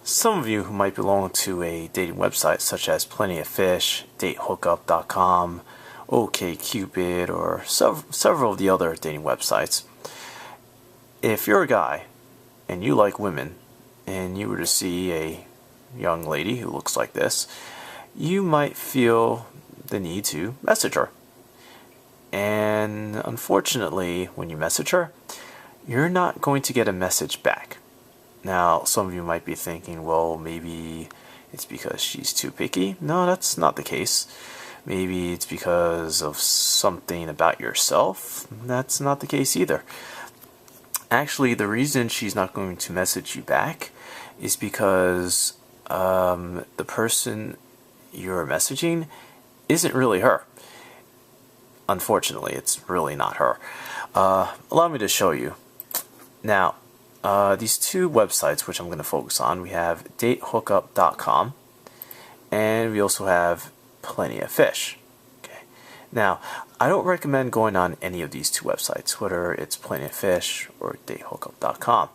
Some of you who might belong to a dating website such as PlentyOfFish, Hookup.com, OkCupid, or several of the other dating websites. If you're a guy and you like women and you were to see a young lady who looks like this, you might feel the need to message her. And unfortunately, when you message her, you're not going to get a message back. Now, some of you might be thinking, well, maybe it's because she's too picky. No, that's not the case. Maybe it's because of something about yourself. That's not the case either. Actually, the reason she's not going to message you back is because the person you're messaging isn't really her. Unfortunately, it's really not her. Allow me to show you. Now, these two websites which I'm going to focus on, we have datehookup.com and we also have PlentyOfFish. Okay. Now, I don't recommend going on any of these two websites, whether it's PlentyOfFish or datehookup.com.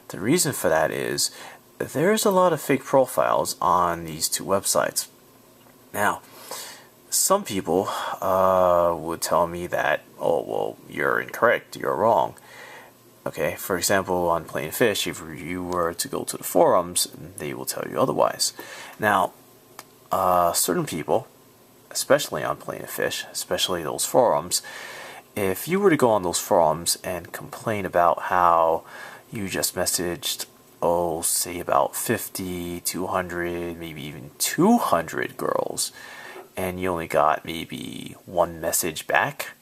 The reason for that is there's a lot of fake profiles on these two websites. Now, some people would tell me that, oh, well, you're incorrect, you're wrong. Okay, for example, on PlentyOfFish, if you were to go to the forums, they will tell you otherwise. Now, certain people, especially on PlentyOfFish, especially those forums, if you were to go on those forums and complain about how you just messaged, oh, say about 50, 200, maybe even 200 girls, and you only got maybe one message back,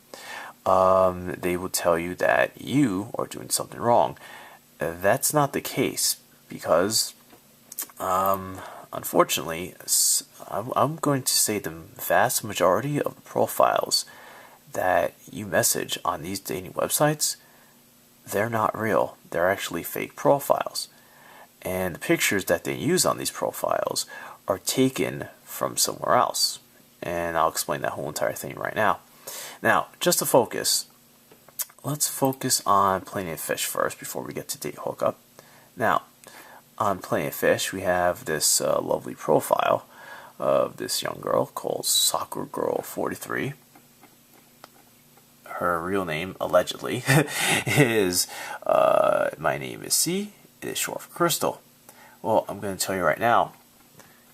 they will tell you that you are doing something wrong. That's not the case because, unfortunately, I'm going to say the vast majority of the profiles that you message on these dating websites, they're not real. They're actually fake profiles. And the pictures that they use on these profiles are taken from somewhere else. And I'll explain that whole entire thing right now. Now, just to focus, let's focus on PlentyOfFish first before we get to Date Hookup. Now, on PlentyOfFish, we have this lovely profile of this young girl called Soccer Girl 43. Her real name, allegedly, is my name is C. It is short for Crystal. Well, I'm going to tell you right now,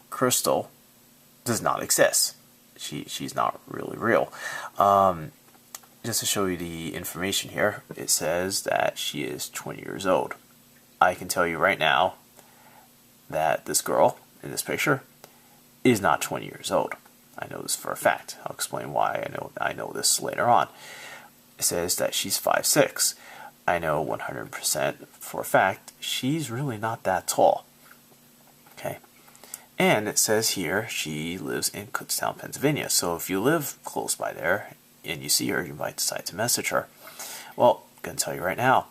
Crystal does not exist. She's not really real. Just to show you the information here, it says that she is 20 years old. I can tell you right now that this girl in this picture is not 20 years old. I know this for a fact. I'll explain why I know this later on. It says that she's 5'6". I know 100% for a fact she's really not that tall. Okay. And it says here she lives in Kutztown, Pennsylvania. So if you live close by there and you see her, you might decide to message her. Well, I'm going to tell you right now,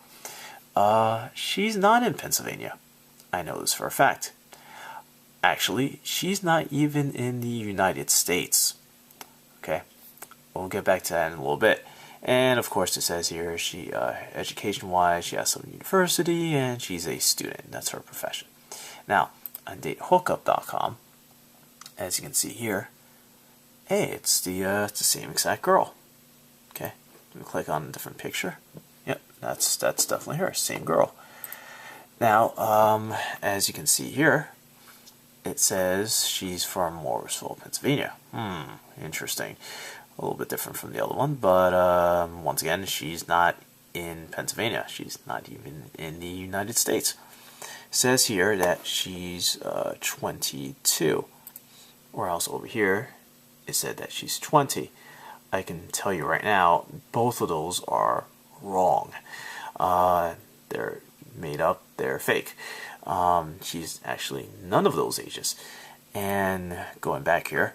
she's not in Pennsylvania. I know this for a fact. Actually, she's not even in the United States. Okay, we'll get back to that in a little bit. And of course, it says here she, education-wise, she has some university and she's a student. That's her profession. Now, on datehookup.com, as you can see here, hey, it's the same exact girl. Okay, we click on a different picture. Yep, that's definitely her, same girl. Now, as you can see here, it says she's from Morrisville, Pennsylvania. Interesting. A little bit different from the other one, but once again, she's not in Pennsylvania. She's not even in the United States. It says here that she's 22, or else over here it said that she's 20. I can tell you right now, both of those are wrong. They're made up, they're fake. She's actually none of those ages. And going back here,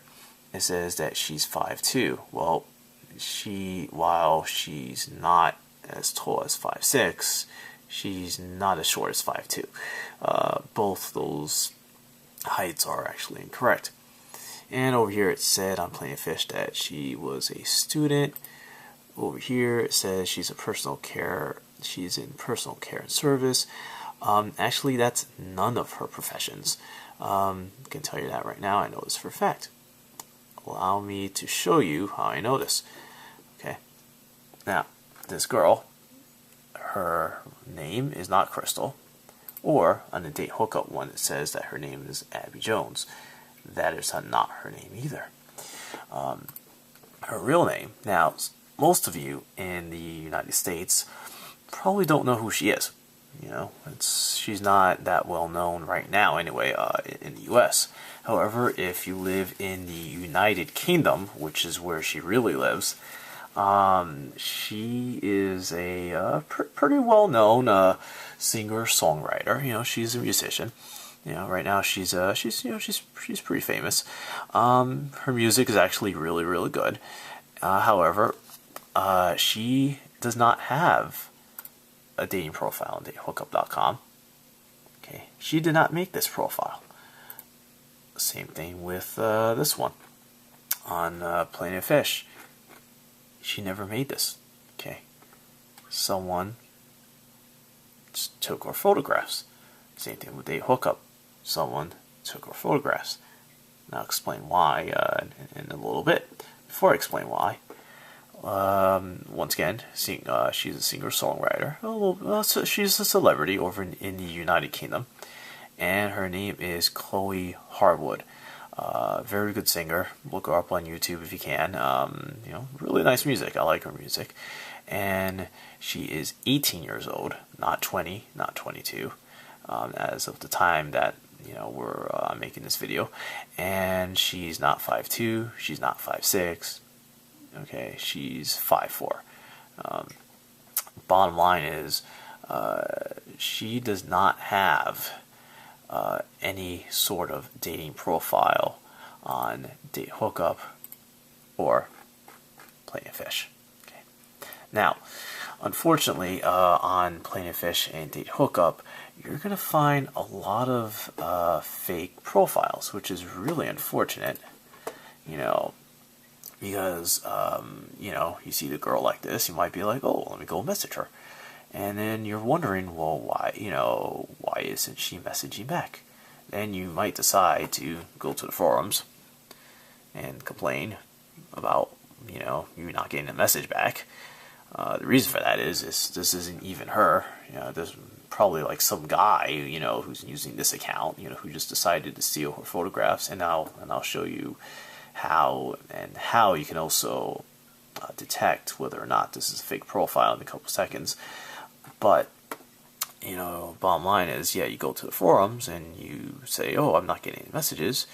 it says that she's 5'2". Well, while she's not as tall as 5'6", she's not as short as 5'2". Both those heights are actually incorrect. And over here it said on PlentyOfFish that she was a student. Over here it says she's in personal care and service. Actually, that's none of her professions. I can tell you that right now. I know this for a fact. Allow me to show you how I know this. Okay. Now, this girl, her name is not Crystal, or on the date hookup one it says that her name is Abby Jones. That is not her name either. Her real name, now most of you in the United States probably don't know who she is. You know, she's not that well known right now anyway in the US. However, if you live in the United Kingdom, which is where she really lives, she is a pretty well known singer-songwriter. You know, she's a musician. You know, right now she's pretty famous. Her music is actually really good. However, she does not have a dating profile on datehookup.com. Okay, she did not make this profile. Same thing with this one on PlentyOfFish. She never made this. Okay, someone just took her photographs. Same thing with date hookup. Someone took her photographs. Now I'll explain why in a little bit. Before I explain why, once again, she's a singer-songwriter. So she's a celebrity over in the United Kingdom, and her name is Chloe Harwood. Very good singer. Look her up on YouTube if you can. You know, really nice music. I like her music, and she is 18 years old, not 20, not 22, as of the time that we're making this video. And she's not 5'2", she's not 5'6". Okay, she's 5'4". Bottom line is, she does not have any sort of dating profile on Date Hookup or PlentyOfFish. Okay. Now, unfortunately, on PlentyOfFish and Date Hookup, you're going to find a lot of fake profiles, which is really unfortunate. You know, because you see the girl like this, you might be like, oh, let me go message her, and then you're wondering, well, why isn't she messaging back? Then you might decide to go to the forums and complain about you not getting a message back. The reason for that is this isn't even her. There's probably like some guy who's using this account who just decided to steal her photographs, and I'll show you how you can also detect whether or not this is a fake profile in a couple seconds. But bottom line is, yeah, you go to the forums and you say, oh, I'm not getting any messages.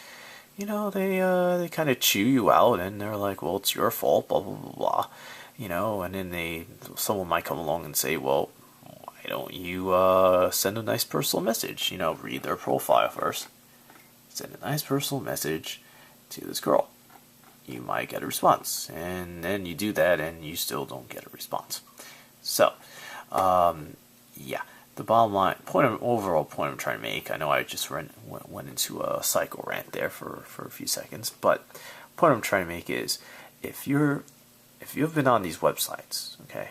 They kind of chew you out, and they're like, well, it's your fault, blah blah blah blah. And then someone might come along and say, well, why don't you send a nice personal message? Read their profile first, send a nice personal message to this girl. You might get a response, and then you do that and you still don't get a response. So yeah, the bottom line overall point I'm trying to make, I know I just went into a psycho rant there for a few seconds, but the point I'm trying to make is, if you've been on these websites, okay,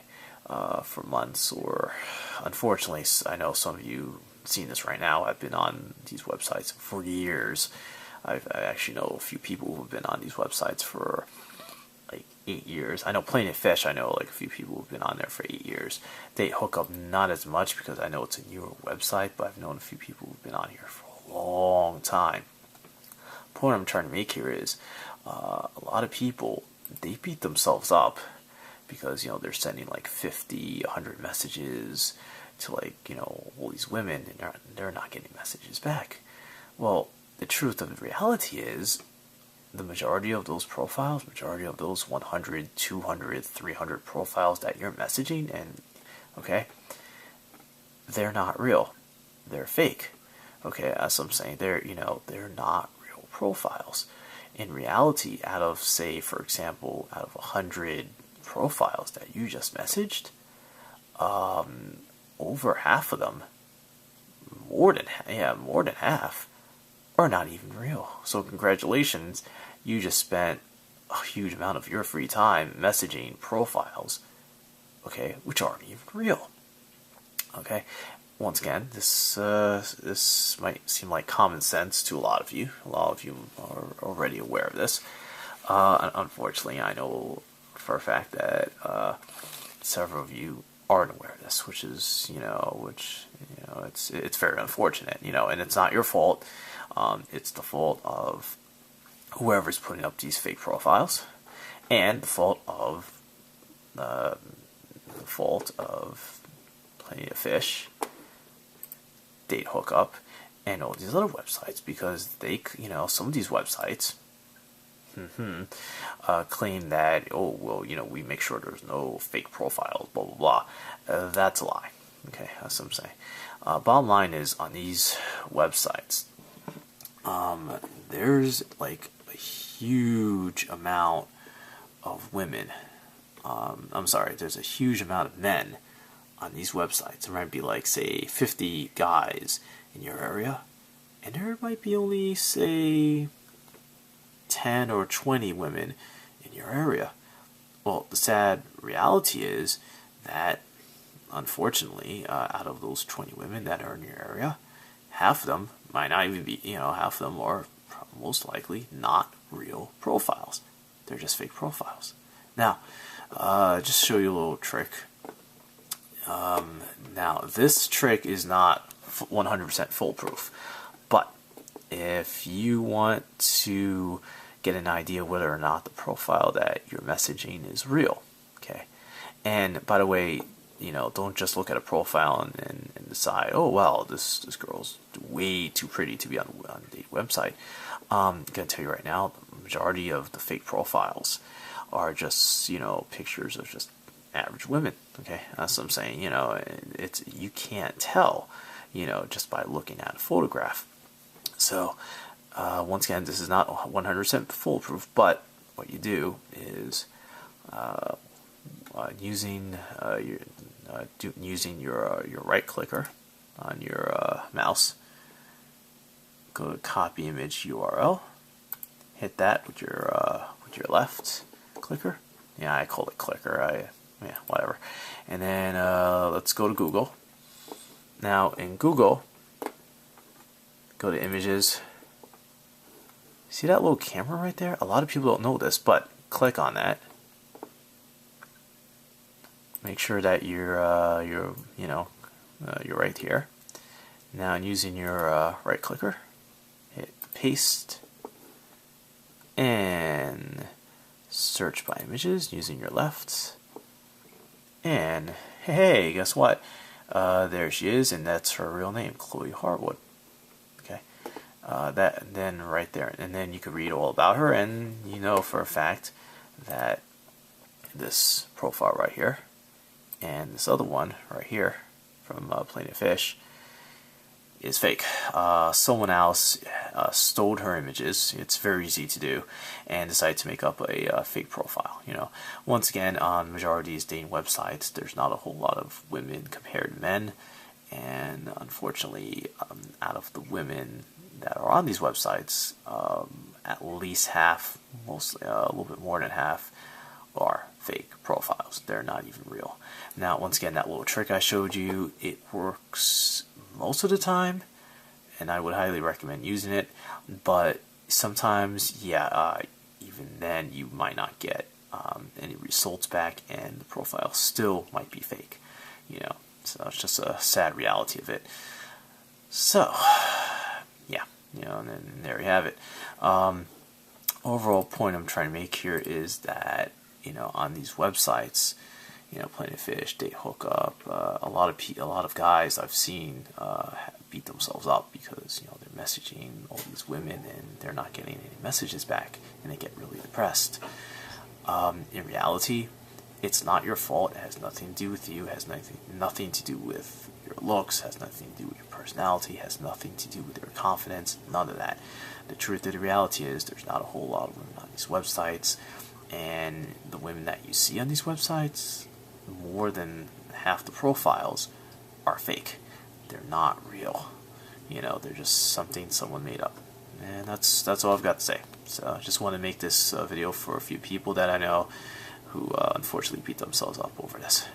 for months, or unfortunately, I know some of you seen this right now, I've been on these websites for years. I actually know a few people who have been on these websites for like 8 years. I know PlentyOfFish, I know like a few people who've been on there for 8 years. Date Hookup, not as much, because I know it's a newer website, but I've known a few people who've been on here for a long time. The point I'm trying to make here is, a lot of people, they beat themselves up because they're sending like 50, 100 messages to all these women, and they're not getting messages back. Well, the truth of the reality is, the majority of those profiles, majority of those 100, 200, 300 profiles that you're messaging, and okay, they're not real. They're fake. Okay, as I'm saying, they're not real profiles. In reality, out of, say, for example, out of 100 profiles that you just messaged, over half of them, more than half, are not even real. So congratulations, you just spent a huge amount of your free time messaging profiles, okay, which aren't even real. Okay, once again, this might seem like common sense to a lot of you. A lot of you are already aware of this. Unfortunately, I know for a fact that several of you aren't aware of this, which is, it's very unfortunate, and it's not your fault. It's the fault of whoever's putting up these fake profiles, and the fault of Plenty of Fish, Date Hookup, and all these other websites, because they, some of these websites claim that, oh, well, we make sure there's no fake profiles, blah blah blah. That's a lie. Okay, that's what I'm saying. Bottom line is, on these websites, there's like a huge amount of women. I'm sorry, there's a huge amount of men on these websites. There might be like, say, 50 guys in your area, and there might be only, say, 10 or 20 women in your area. Well, the sad reality is that, unfortunately, out of those 20 women that are in your area, half of them might not even be, half of them are most likely not real profiles. They're just fake profiles. Now, just show you a little trick. Now, this trick is not 100% foolproof, but if you want to get an idea whether or not the profile that you're messaging is real, okay? And by the way, don't just look at a profile and decide, oh, well, this girl's way too pretty to be on a date website. I'm gonna tell you right now, the majority of the fake profiles are just, pictures of just average women. Okay, that's what I'm saying. You can't tell, just by looking at a photograph. So once again, this is not 100% foolproof, but what you do is using your right clicker on your mouse, go to copy image URL, hit that with your left clicker. Yeah, I call it clicker. Yeah, whatever. And then let's go to Google. Now in Google, go to images. See that little camera right there? A lot of people don't know this, but click on that. Make sure that you're right here. Now, using your right clicker, hit paste and search by images using your left. And hey, guess what? There she is, and that's her real name, Chloe Harwood. Okay, then right there, and then you can read all about her, and you know for a fact that this profile right here and this other one right here from Plenty of Fish is fake. Someone else stole her images. It's very easy to do, and decided to make up a fake profile. Once again, on majority of these dating websites, there's not a whole lot of women compared to men, and unfortunately, out of the women that are on these websites, at least half, mostly a little bit more than half, are fake profiles. They're not even real. Now, once again, that little trick I showed you, it works most of the time, and I would highly recommend using it, but sometimes, yeah, even then you might not get any results back, and the profile still might be fake, so it's just a sad reality of it. So yeah, and then there you have it. Overall point I'm trying to make here is that on these websites, Plenty of Fish, Date Hookup, a lot of guys I've seen beat themselves up because they're messaging all these women and they're not getting any messages back, and they get really depressed. In reality, it's not your fault. It has nothing to do with you. It has nothing to do with your looks. It has nothing to do with your personality. It has nothing to do with your confidence. None of that. The truth of the reality is there's not a whole lot of women on these websites, and the women that you see on these websites, more than half the profiles are fake. They're not real. They're just something someone made up. And that's all I've got to say. So I just want to make this video for a few people that I know who unfortunately beat themselves up over this.